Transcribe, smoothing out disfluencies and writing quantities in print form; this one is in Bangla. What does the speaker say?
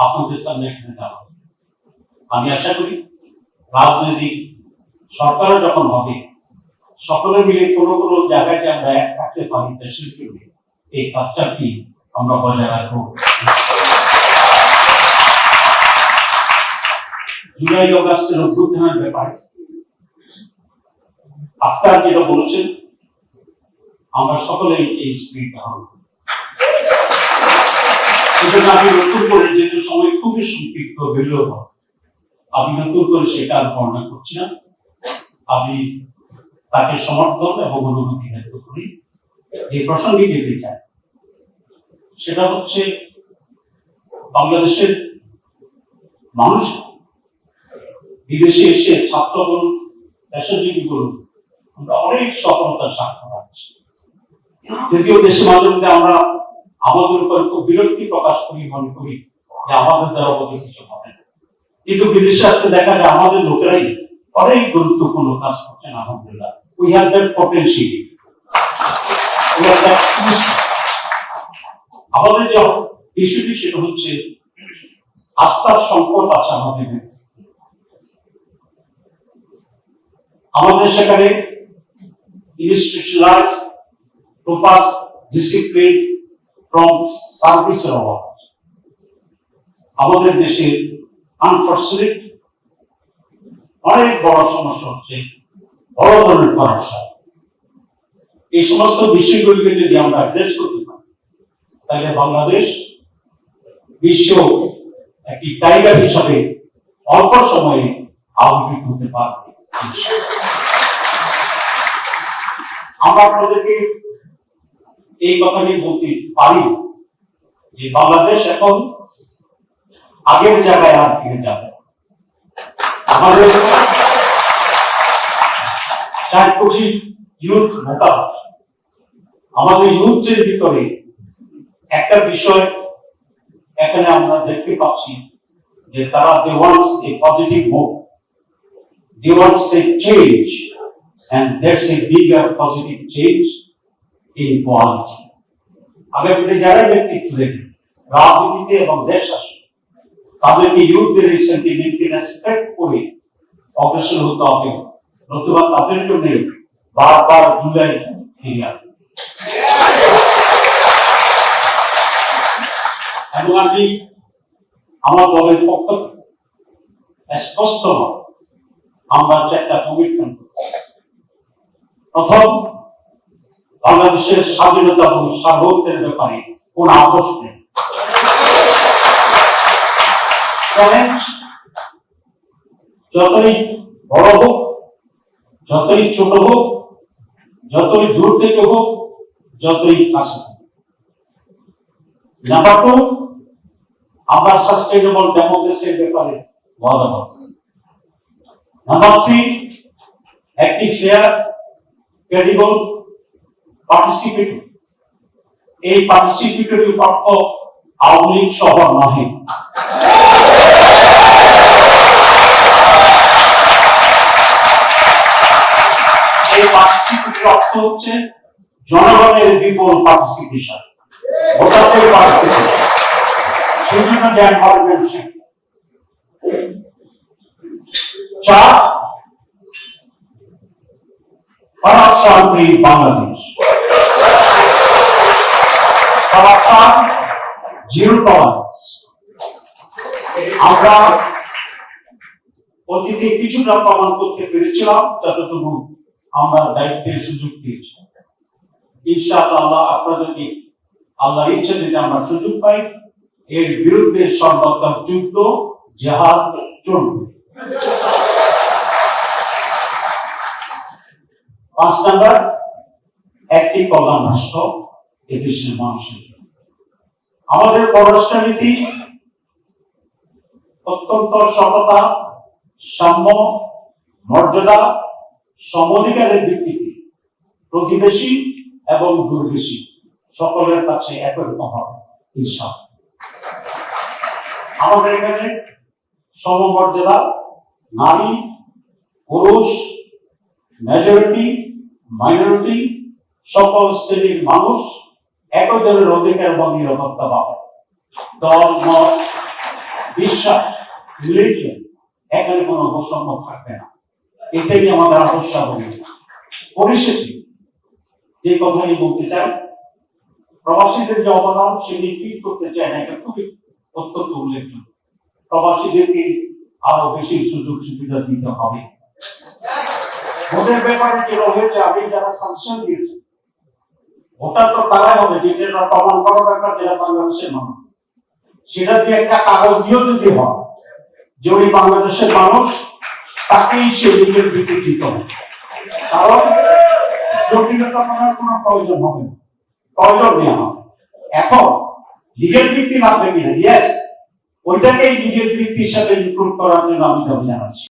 আপনাদের সামনে এখানে দেওয়া। আমি আশা করি রাজনৈতিক সরকারও যখন হবে, সকলে মিলে কোনো কোনো জায়গায় যে আমরা এক থাকতে পারি দেশের জন্য, এই কাজটাকে আমরা বজায় রাখবো। জুলাই অগাস্টের অভ্যুত্থানের ব্যাপারে আপনারা যেটা বলেছেন, আমরা সকলেই এই স্পিরিট ধারণ করি। সেজন্য আমি নতুন করে যেহেতু সময় খুবই সংক্ষিপ্ত বেরোল, আমি নতুন করে সেটা আর বর্ণনা করছি না। আমি তাকে সমর্থন এবং অনুভূতি ব্যক্ত করি। যে প্রসঙ্গে যেতে চাই সেটা হচ্ছে বাংলাদেশের মানুষ বিদেশে এসে ছাত্র বলুন, পেশাজীবী বলুন, আমরা অনেক সফলতার সাক্ষ্য রাখছি। যদিও দেশে মাঝে মধ্যে আমরা আমাদের উপর খুব বিরক্তি প্রকাশ করি, মনে করি যে আমাদের দ্বারা অবধি কিছু হবে না, কিন্তু বিদেশে আসলে দেখা যায় আমাদের লোকেরাই অনেক গুরুত্বপূর্ণ কাজ করছেন। আলহামদুলিল্লাহ, উই হ্যাভ দ্যাট পটেনশিয়াল। আমাদের যে ইস্যুটি সেটা হচ্ছে আস্থার সংকট আছে আমাদের সেখানে ইনস্টিটিউশনালাইজ প্রপার ডিসিপ্লিন ফ্রম সার্ভিসের অভাব। আমাদের দেশে আনফর্চুনেট অনেক বড় সমস্যা হচ্ছে বড় ধরনের করাপশন। এই সমস্ত বিষয়গুলিকে যদি আমরা অ্যাড্রেস করতে পারি, তাহলে বাংলাদেশ বিশ্ব একটি টাইগার হিসাবে অল্প সময়ে আবির্ভূত হতে পারবে। আমরা আপনাদেরকে এই কথাটি বলতে পারি যে বাংলাদেশ এখন আগের জায়গায় আর ফিরে যাবে। আমাদের 4 কোটি ইউথ ভোটার, আমাদের ইউথের ভিতরে একটা বিষয় এখানে আমরা দেখতে পাচ্ছি যে তারা they want a positive move, they want a change, and there's a bigger positive change in quality. আগামীতে যারা ব্যক্তি ছিলেন রাজনীতিতে এবং দেশ আসে, তাদেরকে ইউথদের এই সেন্টিমেন্টকে রেসপেক্ট করে অগ্রসর হতে হবে, নতুবা তাদের জন্য বারবার জুলাই ফিরে আসবে। এবং আমি আমার দলের পক্ষ থেকে স্পষ্ট আমরা একটা কমিটমেন্ট করছি। প্রথম, বাংলাদেশের স্বাধীনতা এবং সার্বভৌমত্বের ব্যাপারে কোন আপোষ নেই। যতই বড় হোক, যতই ছোট হোক, যতই দূর থেকে হোক, যতই কাছে হোক। নাম্বার 2, আমরা সাস্টেইনেবল ডেমোক্রেসির ব্যাপারে ওয়াদাবদ্ধ। নাম্বার 3, একটি ফেয়ার, ক্রেডিবল, পার্টিসিপেটরি। এই পার্টিসিপেটরি অর্থ আওয়ামী লীগ সহ নহে। এই পার্টিসিপেটরি অর্থ হচ্ছে জনগণের বিপুল পার্টিসিপেশন, ভোটারদের পার্টিসিপেশন। সেই জন্য যে environment 4, corruption free Bangladesh, corruption zero tolerance. আমরা অতীতে কিছুটা প্রমাণ করতে পেরেছিলাম, যতটুকু আমরা দায়িত্বের সুযোগ পেয়েছি। ইনশাআল্লাহ আপনারা যদি আল্লাহর ইচ্ছা যদি আমরা সুযোগ পাই, এর বিরুদ্ধে সর্বাত্মক যুদ্ধ জিহাদ চলবে। 5 নাম্বার, একটি কল্যাণ রাষ্ট্র এদেশের মানুষের জন্য। আমাদের পররাষ্ট্রনীতি অত্যন্ত সততা, সাম্য, মর্যাদা, সমঅধিকারের ভিত্তিতে প্রতিবেশী এবং দূরদেশী সকলের কাছে একই রকম হবে ইনশাআল্লাহ। আমাদের এখানে সমমর্যাদা, নারী, পুরুষ, মেজরিটি, মাইনরিটি, সকল শ্রেণীর মানুষ একই ধরনের অধিকার এবং নিরাপত্তা পাবে। দল, মত, বিশ্বাস, রিলিজিয়ন, এখানে কোনো বৈষম্য থাকবে না। এটাই আমাদের আদর্শ। পরিশেষে যে কথাই বলতে চাই, প্রবাসীদের যে অবদান সেটি টুইট করতে চাই না, এটা খুবই অত্যন্ত উল্লেখযোগ্য। প্রবাসীদেরকে আরো বেশি সুযোগ সুবিধা দিতে হবে। ভোটের ব্যাপারে যেটা হয়েছে, আগে যারা সাংসদ দিয়েছে ভোটার তো তারাই হবে, যেটা প্রমাণ করা দরকার যেটা বাংলাদেশের মানুষ, সেটা দিয়ে একটা কাগজ দিয়েও যদি হয় যে ওই বাংলাদেশের মানুষ, তাকেই সে নিজের দিকে দিতে হবে। কারণ জটিলতা করার কোনো প্রয়োজন হবে না, প্রয়োজন নেই আমার। এখন নিজের ভিত্তি লাগবে কিনা, ইয়েস, ওইটাকেই নিজের ভিত্তি হিসাবে ইনক্লুড করার জন্য আমি দাবি জানাচ্ছি।